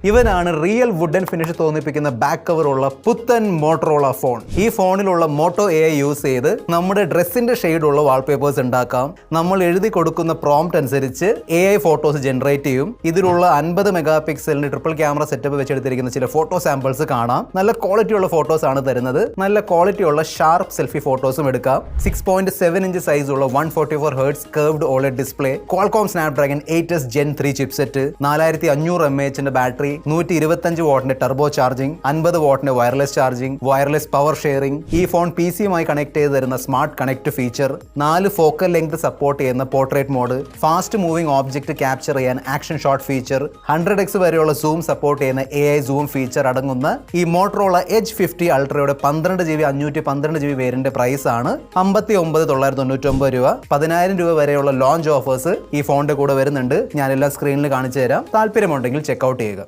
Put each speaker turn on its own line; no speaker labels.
ഇവനാണ് real wooden finish തോന്നിപ്പിക്കുന്ന back cover ഉള്ള പുത്തൻ മോട്ടറോള ഫോൺ. ഈ ഫോണിലുള്ള മോട്ടോ AI യൂസ് ചെയ്ത് നമ്മുടെ ഡ്രസ്സിന്റെ ഷെയ്ഡുള്ള വാൾപേപ്പേഴ്സ് ഉണ്ടാക്കാം. നമ്മൾ എഴുതി കൊടുക്കുന്ന പ്രോംപ്റ്റ് അനുസരിച്ച് AI ഫോട്ടോസ് ജനറേറ്റ് ചെയ്യും. ഇതിലുള്ള 50 മെഗാ പിക്സലിന്റെ ട്രിപ്പിൾ ക്യാമറ സെറ്റപ്പ് വെച്ചെടുത്തിരിക്കുന്ന ചില ഫോട്ടോ സാമ്പിൾസ് കാണാം. നല്ല ക്വാളിറ്റി ഉള്ള ഫോട്ടോസ് ആണ് തരുന്നത്. നല്ല ക്വാളിറ്റി ഉള്ള ഷാർപ്പ് സെൽഫി ഫോട്ടോസും എടുക്കാം. 6.7 ഇഞ്ച് സൈസ് ഉള്ള 144 hertz curved OLED display, Qualcomm Snapdragon 8s Gen 3 chipset, 4500 mAh battery, 125 വാട്ടിന്റെ ടർബോ ചാർജിംഗ്, 50 വാട്ടിന്റെ wireless charging, wireless power sharing. ഈ ഫോൺ PCയുമായി കണക്ട് ചെയ്ത് തരുന്ന smart connect feature, 4 focal length support ചെയ്യുന്ന portrait mode, fast moving object capture ചെയ്യാൻ action shot feature, 100x വരെയുള്ള zoom support ചെയ്യുന്ന AI സൂം ഫീച്ചർ അടങ്ങുന്ന ഈ മോട്ടറോള എഡ്ജ് 50 അൾട്രയുടെ 12GB 512GB വേരിയന്റ് പ്രൈസ് ആണ് 59,999 രൂപ. 10,000 രൂപ വരെയുള്ള ലോഞ്ച് ഓഫേഴ്സ് ഈ ഫോണിന്റെ കൂടെ വരുന്നുണ്ട്. ഞാനെല്ലാം സ്ക്രീനിൽ കാണിച്ചു തരാം. താല്പര്യമുണ്ടെങ്കിൽ ചെക്കൗട്ട് ചെയ്യുക.